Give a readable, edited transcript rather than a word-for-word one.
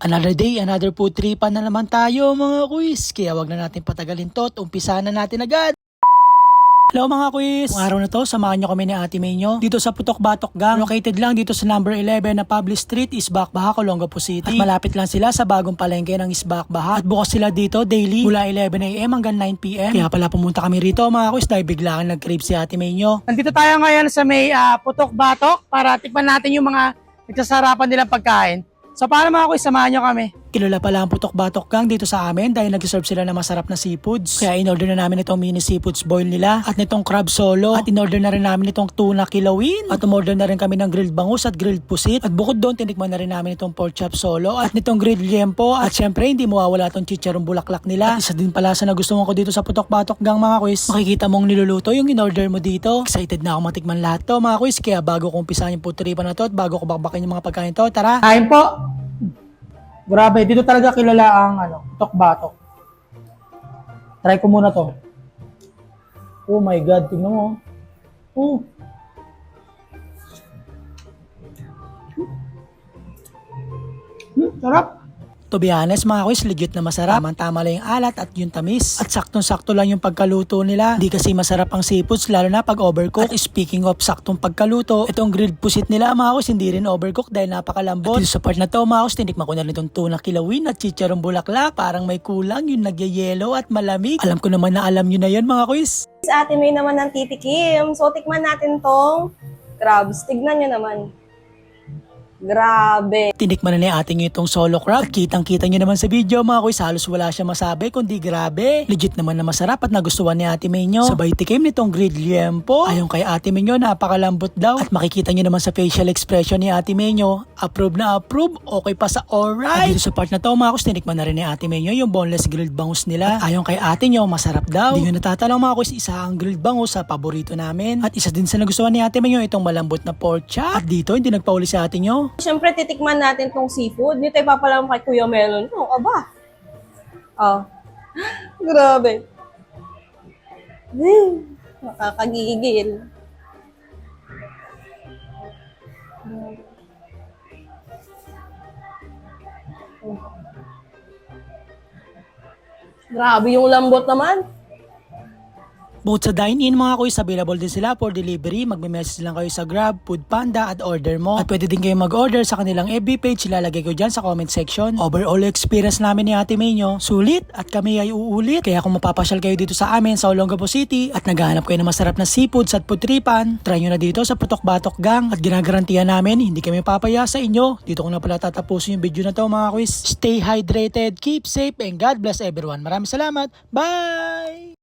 Another day, another food tripan na naman tayo mga kuis. Kaya wag na natin patagalin to at umpisa na natin agad. Hello mga kuis! Kung araw na to, samahan nyo kami ni Ate May nyo dito sa Putok Batok Gang. Located lang dito sa number 11 na Public Street, Isbak Baha, Olongapo City. At malapit lang sila sa bagong palengke ng Isbak Baha. At bukas sila dito daily mula 11 AM hanggang 9 PM. Kaya pala pumunta kami rito mga kuis dahil biglaan nag-crave si Ate May nyo. Nandito tayo ngayon sa may Putok Batok para tikman natin yung mga nagsasarapan nilang pagkain. So paano mga kuis, samahan nyo kami. Kilala pala ang Putok Batok Gang dito sa amin dahil nag-serve sila ng masarap na seafoods. Kaya in-order na namin itong mini seafoods boil nila at nitong crab solo. At in-order na rin namin itong tuna kilawin. At umorder na rin kami ng grilled bangus at grilled pusit. At bukod doon, tinikman na rin namin itong pork chop solo at nitong grilled liempo. At syempre, hindi mawawala itong chicharong bulaklak nila. At isa din pala sa nagustuhan ko dito sa Putok Batok Gang mga kuis. Makikita mong niluluto yung in-order mo dito. Excited na ako matikman lahat to mga kuis. Kaya bago ko umpisahan yung food tripan na to at bago ko bakbakin yung mga pagkain to, tara! Kain po! Grabe, dito talaga kilala ang Putok Batok. Try ko muna to. Oh my God, tingnan mo. Oh. Sarap. To be honest mga kuis, legit na masarap. Tama lang yung alat at yung tamis. At saktong-sakto lang yung pagkaluto nila. Hindi kasi masarap ang seafoods lalo na pag overcook. At speaking of saktong pagkaluto, itong grilled pusit nila mga kuis hindi rin overcook dahil napakalambot. At dito sa part na to mga kuis, tinikman ko na rin itong tuna kilawin at chicharong bulaklak. Parang may kulang yung nagyayelo at malamig. Alam ko naman na alam nyo na yun mga kuis. Ate May naman ng titikim. So, tikman natin tong crabs. Tignan nyo naman. Grabe. Tinikman na ni ate nyo itong solo crab. Kitang-kita nyo naman sa video mga kuis, halos wala siya masabi kundi grabe. Legit naman na masarap at nagustuhan ni Ate May nyo. Sabay tikim nitong grilled liempo. Ayon kay Ate May nyo, napakalambot daw. At makikita nyo naman sa facial expression ni Ate May nyo, approve na approve, okay pa sa alright. At dito sa part na to mga kuis, tinikman na rin ni Ate May nyo yung boneless grilled bangus nila. At ayon kay ate nyo, masarap daw. Di nyo natatalang mga kuis, isa ang grilled bangus sa paborito namin. At isa din sa nagustuhan ni Ate May nyo, itong malambot na pork chop. At dito, hindi nagpauli si ate nyo. Siyempre, titikman natin tong seafood. Dito ipapalam kay Kuya Melon. Oh, aba. Oh. Grabe. Nakakagigil. Grabe yung lambot naman. Bukod sa dine-in mga kuis, available din sila for delivery. Magme-message lang kayo sa Grab, Food Panda at order mo. At pwede din kayo mag-order sa kanilang FB page. Ilalagay ko dyan sa comment section. Overall experience namin ni Ate May nyo, sulit at kami ay uulit. Kaya kung mapapasyal kayo dito sa amin sa Olongapo City at naghahanap kayo ng masarap na seafoods at food tripan, try nyo na dito sa Putok Batok Gang. At ginagarantiyan namin, hindi kami papaya sa inyo. Dito ko na pala tatapusin yung video na to mga kuis. Stay hydrated, keep safe, and God bless everyone. Maraming salamat. Bye!